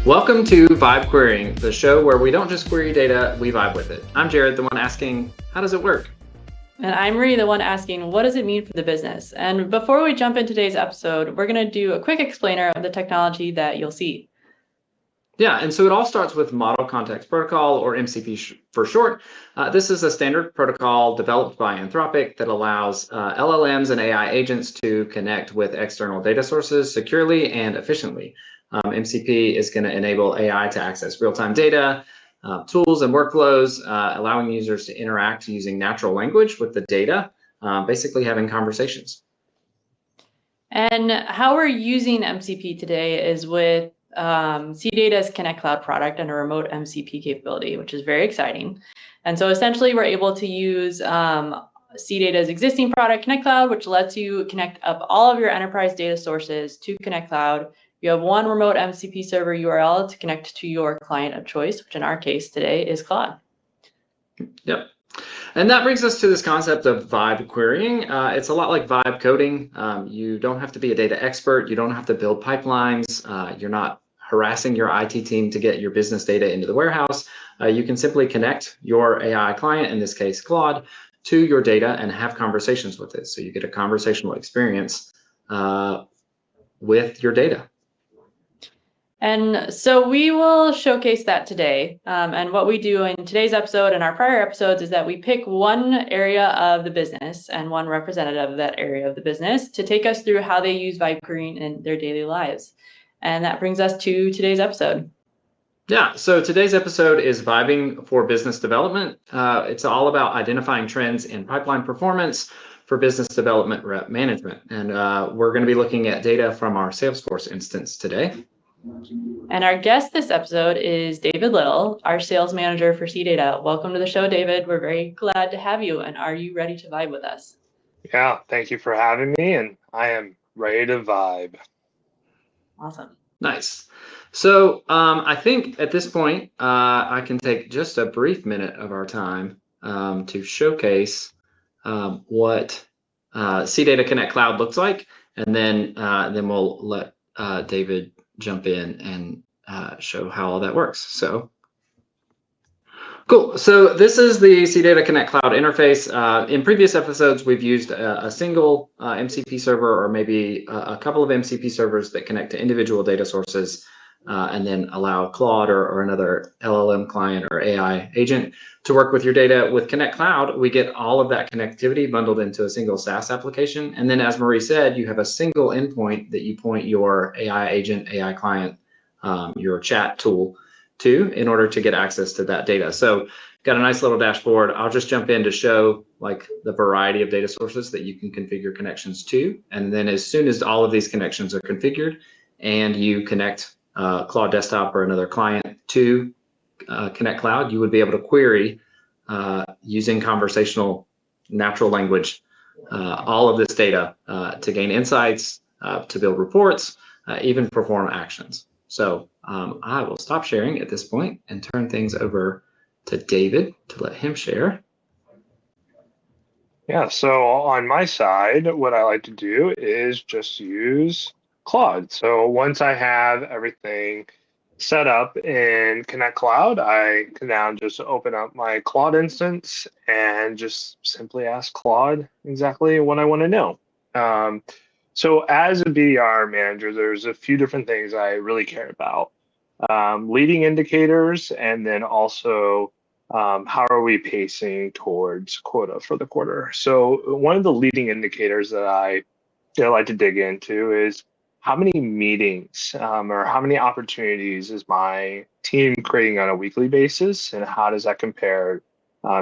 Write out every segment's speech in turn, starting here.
Welcome to Vibe Querying, the show where we don't just query data, we vibe with it. I'm Jared, the one asking, how does it work? And I'm Marie, the one asking, what does it mean for the business? And before we jump into today's episode, we're going to do a quick explainer of the technology that you'll see. Yeah, and so it all starts with Model Context Protocol, or MCP for short. This is a standard protocol developed by Anthropic that allows LLMs and AI agents to connect with external data sources securely and efficiently. MCP is going to enable AI to access real-time data, tools and workflows, allowing users to interact using natural language with the data, basically having conversations. And how we're using MCP today is with CData's Connect Cloud product and a remote MCP capability, which is very exciting. And so essentially, we're able to use CData's existing product, Connect Cloud, which lets you connect up all of your enterprise data sources to Connect Cloud. You have one remote MCP server URL to connect to your client of choice, which in our case today is Claude. Yep. And that brings us to this concept of vibe querying. It's a lot like vibe coding. You don't have to be a data expert. You don't have to build pipelines. You're not harassing your IT team to get your business data into the warehouse. You can simply connect your AI client, in this case Claude, to your data and have conversations with it. So you get a conversational experience with your data. And so we will showcase that today. And what we do in today's episode and our prior episodes is that we pick one area of the business and one representative of that area of the business to take us through how they use vibe querying in their daily lives. And that brings us to today's episode. Yeah, so today's episode is Vibing for Business Development. It's all about identifying trends in pipeline performance for business development rep management. And we're going to be looking at data from our Salesforce instance today. And our guest this episode is David Little, our sales manager for CData. Welcome to the show, David. We're very glad to have you. And are you ready to vibe with us? Yeah, thank you for having me. And I am ready to vibe. Awesome. Nice. So I think at this point, I can take just a brief minute of our time to showcase what CData Connect Cloud looks like. And then we'll let David jump in and show how all that works. So cool. So this is the CData Connect Cloud interface. In previous episodes, we've used a single MCP server or maybe a couple of MCP servers that connect to individual data sources and then allow Claude or another LLM client or AI agent to work with your data. With Connect Cloud, we get all of that connectivity bundled into a single SaaS application. And then, as Marie said, you have a single endpoint that you point your AI agent, AI client, your chat tool to in order to get access to that data. So got a nice little dashboard. I'll just jump in to show like the variety of data sources that you can configure connections to. And then as soon as all of these connections are configured and you connect Claude Desktop or another client to Connect Cloud, you would be able to query using conversational natural language all of this data to gain insights, to build reports, even perform actions. So I will stop sharing at this point and turn things over to David to let him share. Yeah, so on my side, what I like to do is just use Claude. So once I have everything set up in Connect Cloud, I can now just open up my Claude instance and just simply ask Claude exactly what I want to know. So as a BDR manager, there's a few different things I really care about. Leading indicators, and then also how are we pacing towards quota for the quarter. So one of the leading indicators that I like to dig into is how many meetings or how many opportunities is my team creating on a weekly basis, and how does that compare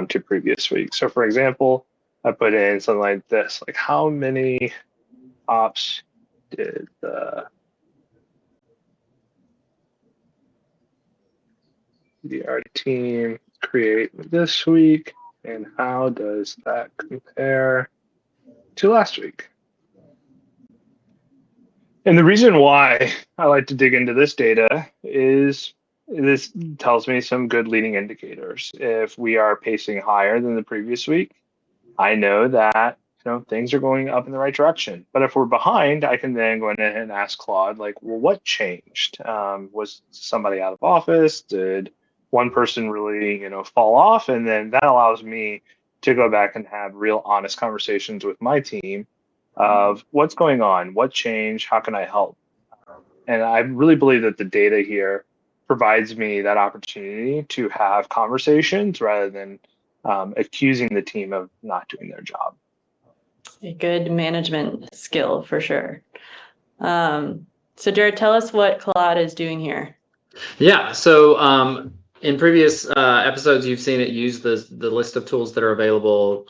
to previous weeks. So for example, I put in something like this, like how many ops did the BDR team create this week, and how does that compare to last week? And the reason why I like to dig into this data is this tells me some good leading indicators. If we are pacing higher than the previous week, I know that things are going up in the right direction. But if we're behind, I can then go in and ask Claude, like, well, what changed? Was somebody out of office? Did one person really, fall off? And then that allows me to go back and have real honest conversations with my team of what's going on, what changed, how can I help? And I really believe that the data here provides me that opportunity to have conversations rather than accusing the team of not doing their job. A good management skill for sure. So Jared, tell us what Claude is doing here. Yeah, so in previous episodes, you've seen it use the list of tools that are available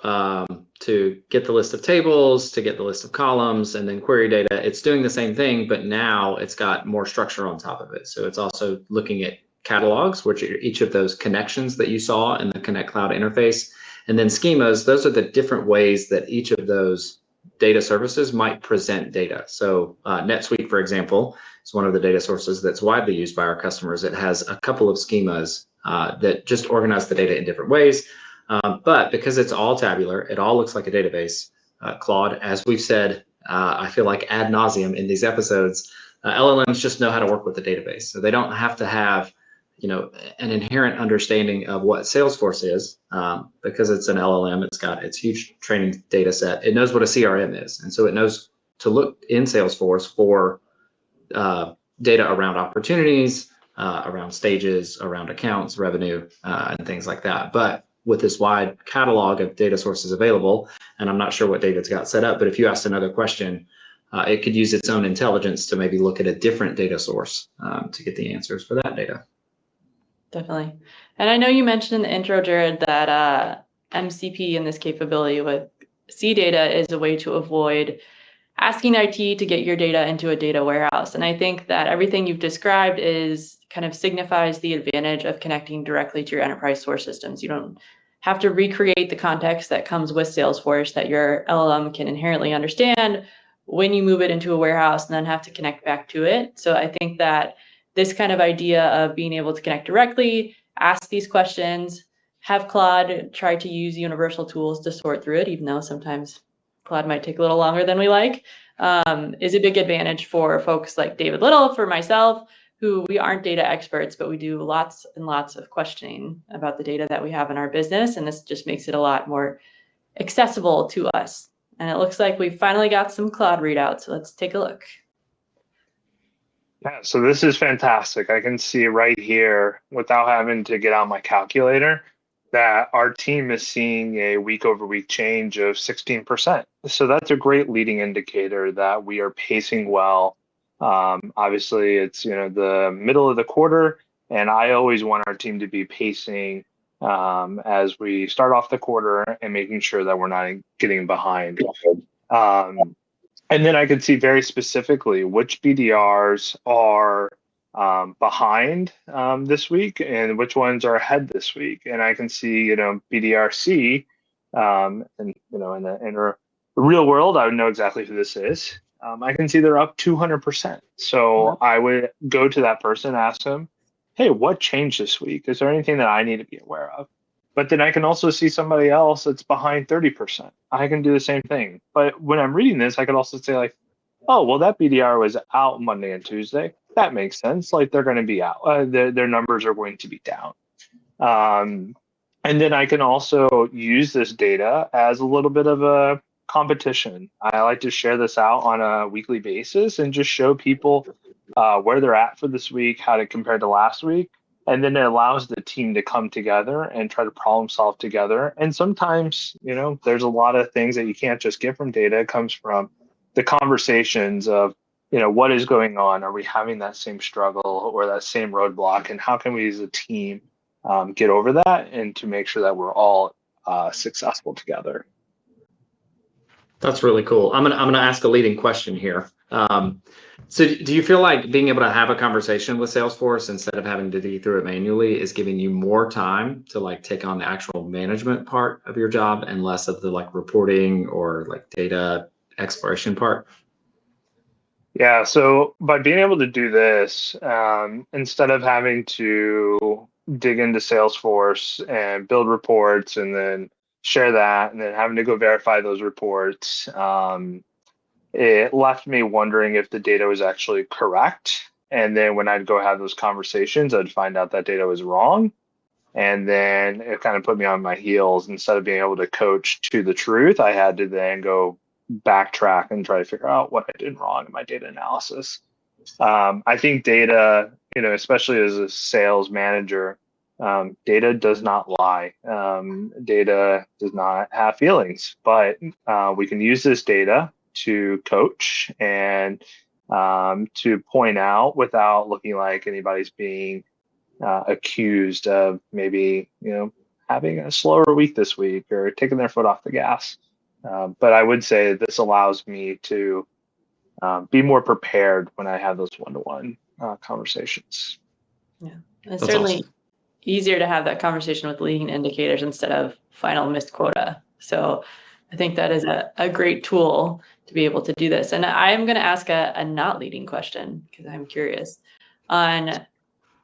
to get the list of tables, to get the list of columns, and then query data. It's doing the same thing, but now it's got more structure on top of it. So it's also looking at catalogs, which are each of those connections that you saw in the Connect Cloud interface. And then schemas, those are the different ways that each of those data services might present data. So NetSuite, for example, is one of the data sources that's widely used by our customers. It has a couple of schemas that just organize the data in different ways. But because it's all tabular, it all looks like a database. Claude, as we've said, I feel like ad nauseum in these episodes, LLMs just know how to work with the database. So they don't have to have an inherent understanding of what Salesforce is because it's an LLM. It's got its huge training data set. It knows what a CRM is. And so it knows to look in Salesforce for data around opportunities, around stages, around accounts, revenue, and things like that. But with this wide catalog of data sources available, and I'm not sure what David's got set up, but if you asked another question, it could use its own intelligence to maybe look at a different data source to get the answers for that data. Definitely. And I know you mentioned in the intro, Jared, that MCP and this capability with C data is a way to avoid asking IT to get your data into a data warehouse. And I think that everything you've described is kind of signifies the advantage of connecting directly to your enterprise source systems. You don't have to recreate the context that comes with Salesforce that your LLM can inherently understand when you move it into a warehouse and then have to connect back to it. So I think that this kind of idea of being able to connect directly, ask these questions, have Claude try to use universal tools to sort through it, even though sometimes Claude might take a little longer than we like, is a big advantage for folks like David Little, for myself, who we aren't data experts, but we do lots and lots of questioning about the data that we have in our business. And this just makes it a lot more accessible to us. And it looks like we finally got some Claude readouts. So let's take a look. Yeah, so this is fantastic. I can see right here, without having to get out my calculator, that our team is seeing a week over week change of 16%. So that's a great leading indicator that we are pacing well. Obviously, it's the middle of the quarter, and I always want our team to be pacing as we start off the quarter and making sure that we're not getting behind. And then I can see very specifically which BDRs are behind this week and which ones are ahead this week. And I can see, BDRC, and in the real world, I would know exactly who this is. I can see they're up 200%. So I would go to that person, ask them, hey, what changed this week? Is there anything that I need to be aware of? But then I can also see somebody else that's behind 30%. I can do the same thing. But when I'm reading this, I could also say like, oh, well, that BDR was out Monday and Tuesday. That makes sense. Like they're going to be out. Their numbers are going to be down. And then I can also use this data as a little bit of a competition. I like to share this out on a weekly basis and just show people where they're at for this week, how to compare to last week. And then it allows the team to come together and try to problem solve together. And sometimes, there's a lot of things that you can't just get from data. It comes from the conversations of, what is going on? Are we having that same struggle or that same roadblock? And how can we as a team get over that and to make sure that we're all successful together? That's really cool. I'm gonna ask a leading question here. So do you feel like being able to have a conversation with Salesforce instead of having to dig through it manually is giving you more time to take on the actual management part of your job and less of the reporting or data exploration part? Yeah, so by being able to do this, instead of having to dig into Salesforce and build reports and then share that, and then having to go verify those reports, it left me wondering if the data was actually correct. And then when I'd go have those conversations, I'd find out that data was wrong. And then it kind of put me on my heels. Instead of being able to coach to the truth, I had to then go backtrack and try to figure out what I did wrong in my data analysis. I think data, especially as a sales manager, data does not lie. Data does not have feelings, but we can use this data to coach and to point out without looking like anybody's being accused of maybe, having a slower week this week or taking their foot off the gas. But I would say this allows me to be more prepared when I have those one-to-one conversations. Yeah, it's That's certainly awesome. easier to have that conversation with leading indicators instead of final missed quota. So I think that is a great tool to be able to do this. And I'm going to ask a not leading question because I'm curious on,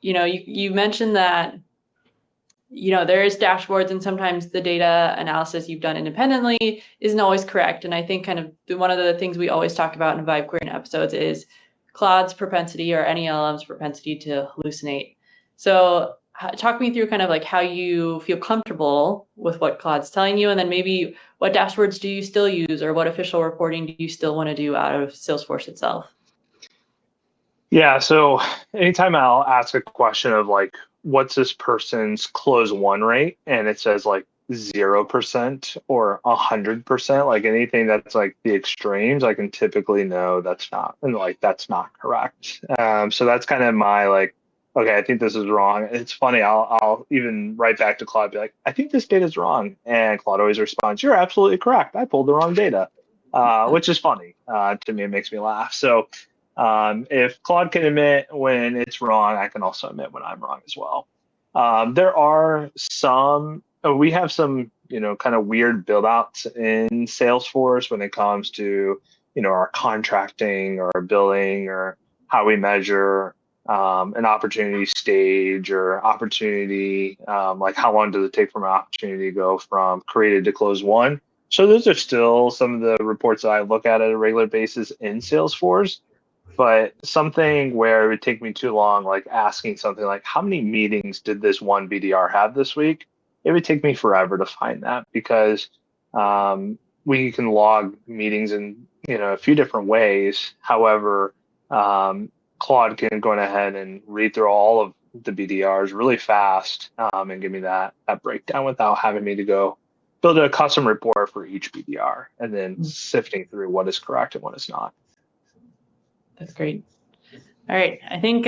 you mentioned that, there is dashboards and sometimes the data analysis you've done independently isn't always correct. And I think kind of one of the things we always talk about in Vibe Querying episodes is Claude's propensity or any LLM's propensity to hallucinate. So talk me through kind of like how you feel comfortable with what Claude's telling you, and then maybe what dashboards do you still use or what official reporting do you still want to do out of Salesforce itself? Yeah, so anytime I'll ask a question of like, what's this person's close one rate? And it says like 0% or 100%, like anything that's like the extremes, I can typically know that's not correct. So that's kind of my like, okay, I think this is wrong. It's funny, I'll even write back to Claude, be like, I think this data is wrong. And Claude always responds, you're absolutely correct. I pulled the wrong data, which is funny. To me, it makes me laugh. So if Claude can admit when it's wrong, I can also admit when I'm wrong as well. There are we have some, kind of weird build outs in Salesforce when it comes to, our contracting or billing or how we measure an opportunity stage or opportunity, like how long does it take from an opportunity to go from created to close one. So those are still some of the reports that I look at a regular basis in Salesforce. But something where it would take me too long, like asking something like, how many meetings did this one BDR have this week? It would take me forever to find that because we can log meetings in, a few different ways. However, Claude can go ahead and read through all of the BDRs really fast and give me that breakdown without having me to go build a custom report for each BDR and then sifting through what is correct and what is not. That's great. All right, I think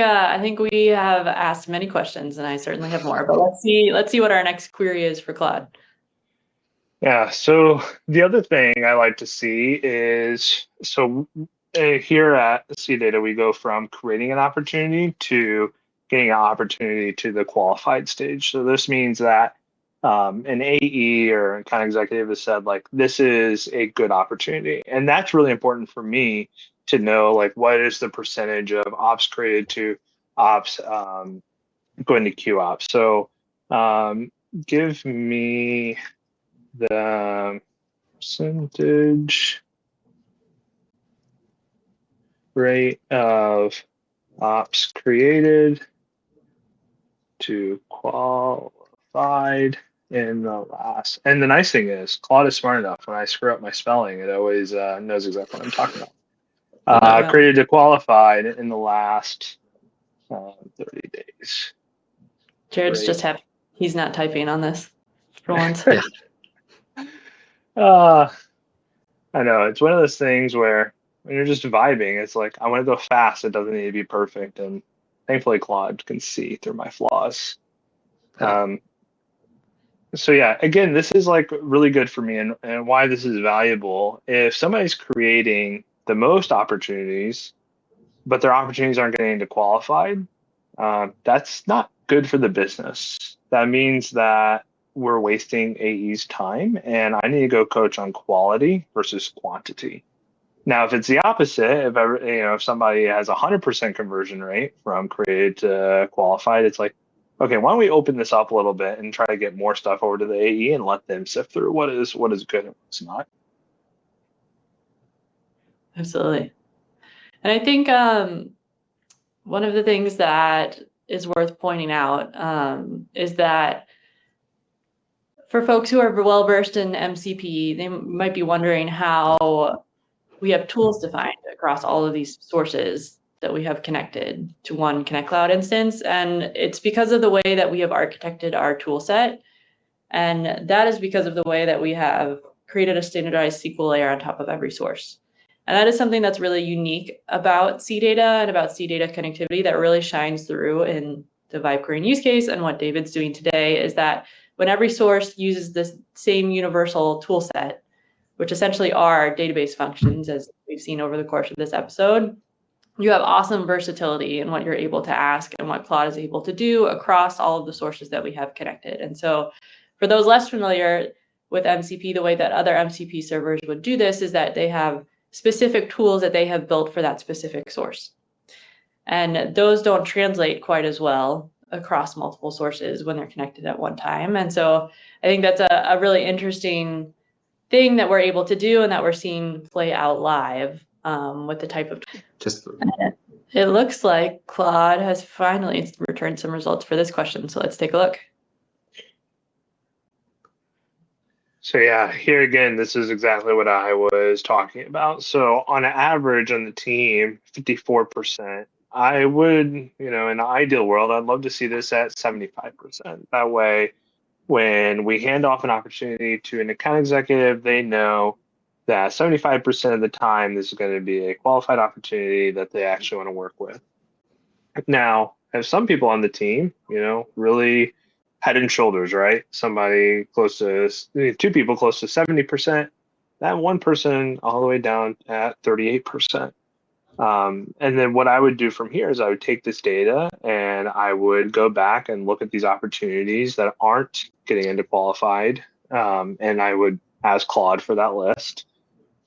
we have asked many questions, and I certainly have more. But let's see what our next query is for Claude. Yeah. So the other thing I like to see is here at CData we go from creating an opportunity to getting an opportunity to the qualified stage. So this means that an AE or account executive has said like this is a good opportunity, and that's really important for me to know like what is the percentage of ops created to ops going to queue ops. So give me the percentage rate of ops created to qualified in the last. And the nice thing is Claude is smart enough. When I screw up my spelling, it always knows exactly what I'm talking about. Created to qualified in the last 30 days. Jared's Great. just happy he's not typing on this for once. Yeah. I know it's one of those things where when you're just vibing, it's like I want to go fast. It doesn't need to be perfect, and thankfully Claude can see through my flaws. So yeah, again, this is like really good for me, and why this is valuable. If somebody's creating the most opportunities, but their opportunities aren't getting into qualified, that's not good for the business. That means that we're wasting AE's time, and I need to go coach on quality versus quantity. Now, if it's the opposite, if somebody has 100% conversion rate from created to qualified, it's like, okay, why don't we open this up a little bit and try to get more stuff over to the AE and let them sift through what is good and what's not. Absolutely. And I think one of the things that is worth pointing out is that for folks who are well versed in MCP, they might be wondering how we have tools defined across all of these sources that we have connected to one Connect Cloud instance. And it's because of the way that we have architected our tool set. And that is because of the way that we have created a standardized SQL layer on top of every source. And that is something that's really unique about CData and about CData connectivity that really shines through in the Vibe querying use case. And what David's doing today is that when every source uses this same universal tool set, which essentially are database functions, as we've seen over the course of this episode, you have awesome versatility in what you're able to ask and what Claude is able to do across all of the sources that we have connected. And so for those less familiar with MCP, the way that other MCP servers would do this is that they have specific tools that they have built for that specific source. And those don't translate quite as well across multiple sources when they're connected at one time. And so I think that's a really interesting thing that we're able to do and that we're seeing play out live with the type of. It looks like Claude has finally returned some results for this question. So let's take a look. So yeah, here again, this is exactly what I was talking about. So on average on the team, 54%. I would, in an ideal world, I'd love to see this at 75%. That way, when we hand off an opportunity to an account executive, they know that 75% of the time, this is going to be a qualified opportunity that they actually want to work with. Now, if some people on the team, really head and shoulders, right? Somebody close to, two people close to 70%, that one person all the way down at 38%. And then what I would do from here is I would take this data and I would go back and look at these opportunities that aren't getting into qualified. And I would ask Claude for that list.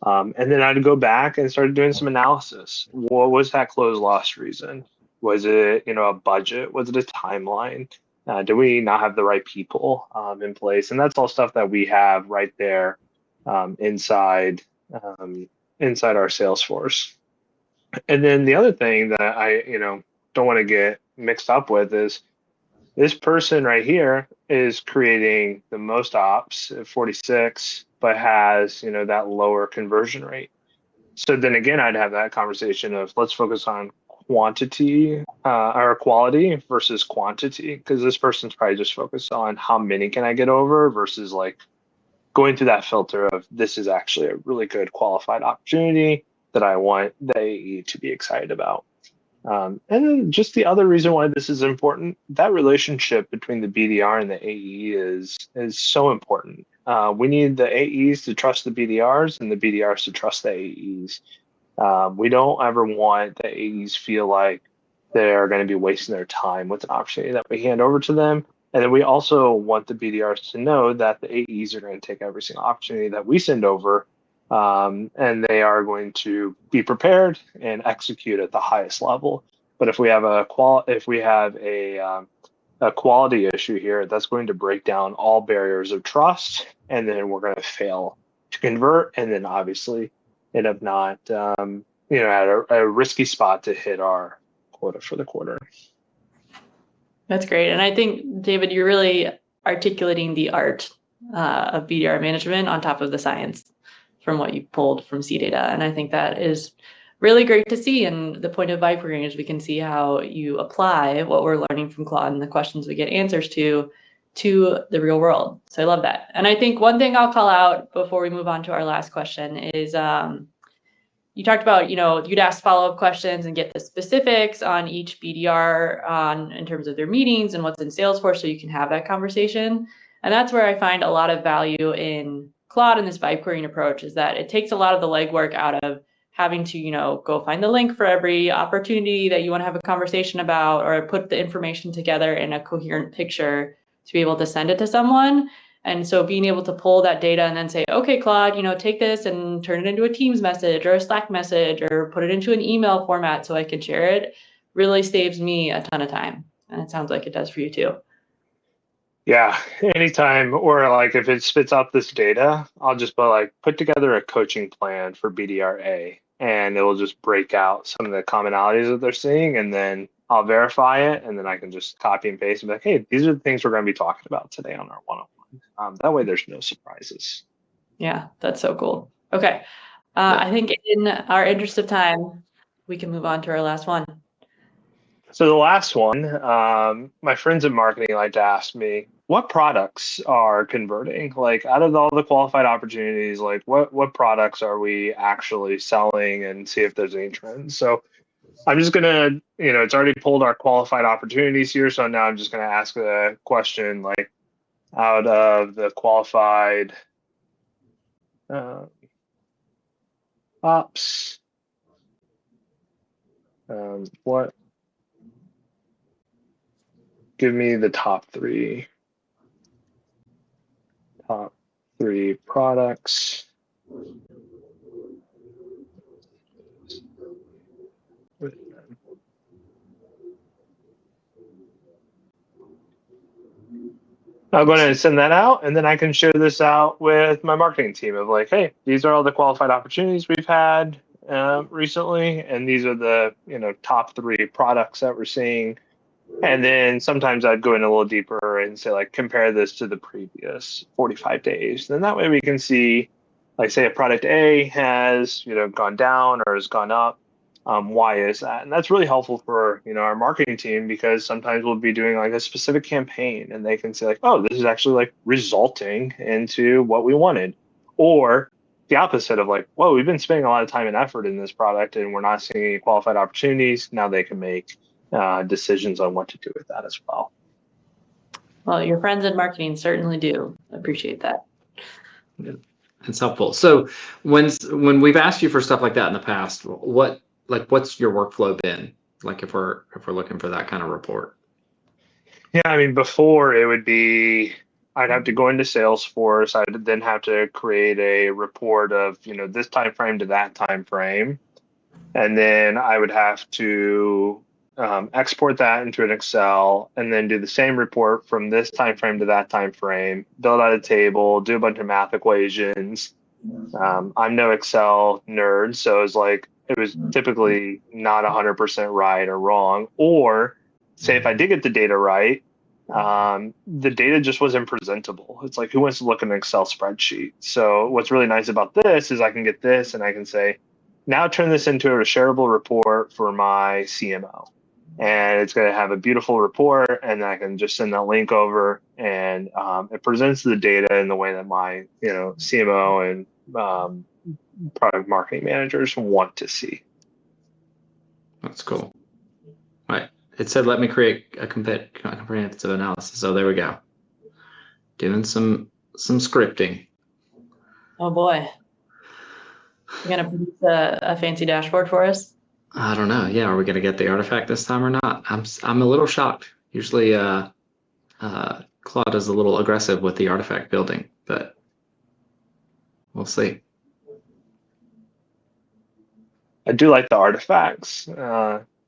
And then I'd go back and start doing some analysis. What was that close loss reason? Was it, a budget? Was it a timeline? Do we not have the right people in place? And that's all stuff that we have right there inside our Salesforce. And then the other thing that I, don't want to get mixed up with is this person right here is creating the most ops at 46, but has, that lower conversion rate. So then again, I'd have that conversation of let's focus on quantity or quality versus quantity, because this person's probably just focused on how many can I get over versus like going through that filter of this is actually a really good qualified opportunity that I want the AE to be excited about. And then just the other reason why this is important, that relationship between the BDR and the AE is so important. We need the AEs to trust the BDRs and the BDRs to trust the AEs. We don't ever want the AEs feel like they're going to be wasting their time with an opportunity that we hand over to them. And then we also want the BDRs to know that the AEs are going to take every single opportunity that we send over, and they are going to be prepared and execute at the highest level. But if we have a quality issue here, that's going to break down all barriers of trust, and then we're going to fail to convert, and then obviously end up not, at a risky spot to hit our quota for the quarter. That's great. And I think, David, you're really articulating the art of BDR management on top of the science from what you pulled from CData. And I think that is really great to see. And the point of Vibe querying is we can see how you apply what we're learning from Claude and the questions we get answers to the real world. So I love that. And I think one thing I'll call out before we move on to our last question is you talked about, you'd ask follow-up questions and get the specifics on each BDR in terms of their meetings and what's in Salesforce so you can have that conversation. And that's where I find a lot of value in Claude and this Vibe querying approach is that it takes a lot of the legwork out of having to, go find the link for every opportunity that you want to have a conversation about or put the information together in a coherent picture to be able to send it to someone. And so being able to pull that data and then say, okay, Claude, take this and turn it into a Teams message or a Slack message or put it into an email format so I can share it really saves me a ton of time. And it sounds like it does for you too. Yeah, anytime, or like if it spits out this data, I'll just put together a coaching plan for BDRA, and it will just break out some of the commonalities that they're seeing, and then I'll verify it, and then I can just copy and paste and be like, hey, these are the things we're going to be talking about today on our one-on-one. That way, there's no surprises. Yeah, that's so cool. Okay, I think in our interest of time, we can move on to our last one. So the last one, my friends in marketing like to ask me, what products are converting? Like out of all the qualified opportunities, like what products are we actually selling, and see if there's any trends. So I'm just gonna, it's already pulled our qualified opportunities here. So now I'm just gonna ask the question, like out of the qualified ops, what? Give me the top three products. I'll go ahead and send that out, and then I can share this out with my marketing team of like, hey, these are all the qualified opportunities we've had recently, and these are the top three products that we're seeing. And then sometimes I'd go in a little deeper and say, like, compare this to the previous 45 days. Then that way we can see, like, say a product A has, gone down or has gone up. Why is that? And that's really helpful for, our marketing team, because sometimes we'll be doing like a specific campaign and they can say like, oh, this is actually like resulting into what we wanted. Or the opposite of like, whoa, we've been spending a lot of time and effort in this product and we're not seeing any qualified opportunities. Now they can make decisions on what to do with that as well. Well, your friends in marketing certainly do appreciate that. Yeah, it's helpful. So when we've asked you for stuff like that in the past, what's your workflow been like if we're looking for that kind of report? Yeah, I mean, before it would be I'd have to go into Salesforce. I'd then have to create a report of this time frame to that time frame, and then I would have to export that into an Excel, and then do the same report from this time frame to that time frame, build out a table, do a bunch of math equations. I'm no Excel nerd, so it was typically not 100% right or wrong. Or say if I did get the data right, the data just wasn't presentable. It's like, who wants to look at an Excel spreadsheet? So what's really nice about this is I can get this and I can say, now turn this into a shareable report for my CMO. And it's going to have a beautiful report, and then I can just send that link over, and it presents the data in the way that my CMO and product marketing managers want to see. That's cool. Right. It said, let me create a comprehensive analysis. So there we go. Doing some scripting. Oh boy. You're going to produce a fancy dashboard for us? I don't know. Yeah, are we going to get the artifact this time or not? I'm a little shocked. Usually Claude is a little aggressive with the artifact building, but we'll see. I do like the artifacts.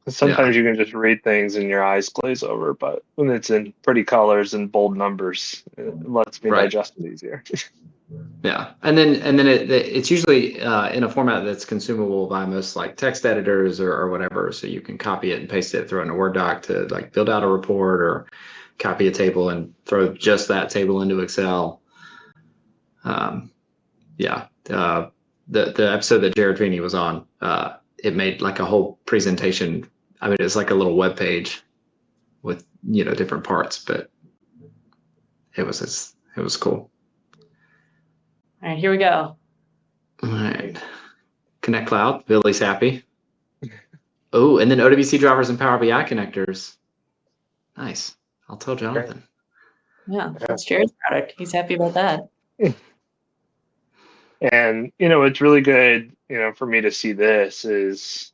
Sometimes you can just read things and your eyes glaze over, but when it's in pretty colors and bold numbers, it lets me digest it easier. Yeah, and then it's usually in a format that's consumable by most like text editors or whatever, so you can copy it and paste it, throw it in a Word doc to like build out a report, or copy a table and throw just that table into Excel. The episode that Jared Feeney was on, it made like a whole presentation. I mean, it's like a little web page with different parts, but it was cool. All right, here we go. All right. Connect Cloud, Billy's happy. Oh, and then OWC drivers and Power BI connectors. Nice. I'll tell Jonathan. Yeah, that's Jared's product. He's happy about that. And, it's really good, for me to see this is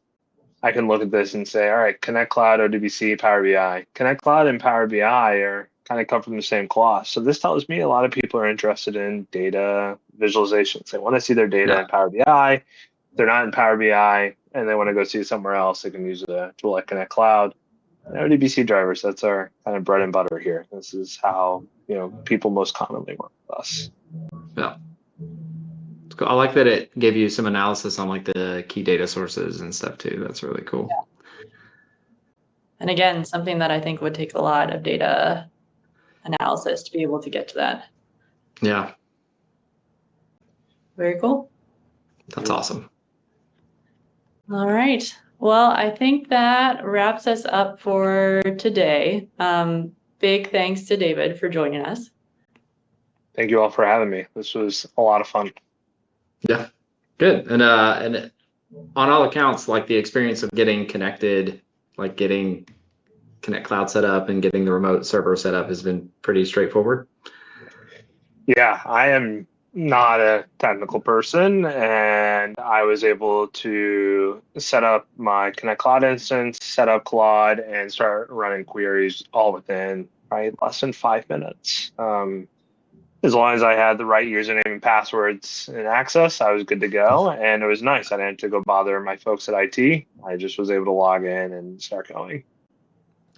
I can look at this and say, all right, Connect Cloud, OWC, Power BI. Connect Cloud and Power BI are kind of come from the same cloth. So this tells me a lot of people are interested in data visualizations. They want to see their data in Power BI. They're not in Power BI and they want to go see it somewhere else. They can use a tool like Connect Cloud. ODBC drivers, that's our kind of bread and butter here. This is how, people most commonly work with us. Yeah. I like that it gave you some analysis on like the key data sources and stuff too. That's really cool. Yeah. And again, something that I think would take a lot of data analysis to be able to get to that. Yeah. Very cool. That's awesome. All right. Well, I think that wraps us up for today. Big thanks to David for joining us. Thank you all for having me. This was a lot of fun. Yeah, good. And on all accounts, like the experience of getting connected, like getting Connect Cloud set up and getting the remote server set up has been pretty straightforward. Yeah, I am not a technical person, and I was able to set up my Connect Cloud instance, set up Claude, and start running queries all within probably less than 5 minutes. As long as I had the right username and passwords and access, I was good to go. And it was nice. I didn't have to go bother my folks at IT. I just was able to log in and start going.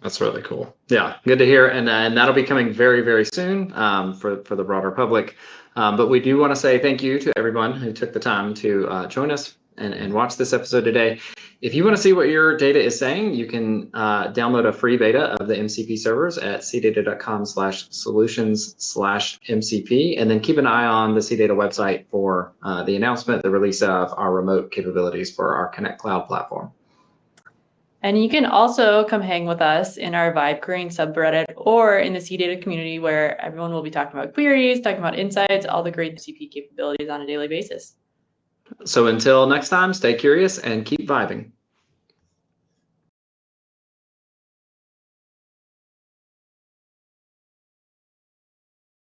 That's really cool. Yeah, good to hear. And that'll be coming very, very soon for the broader public. But we do want to say thank you to everyone who took the time to join us and watch this episode today. If you want to see what your data is saying, you can download a free beta of the MCP servers at cdata.com/solutions/MCP, and then keep an eye on the CData website for the announcement, the release of our remote capabilities for our Connect Cloud platform. And you can also come hang with us in our Vibe querying subreddit or in the CData community, where everyone will be talking about queries, talking about insights, all the great MCP capabilities on a daily basis. So until next time, stay curious and keep vibing.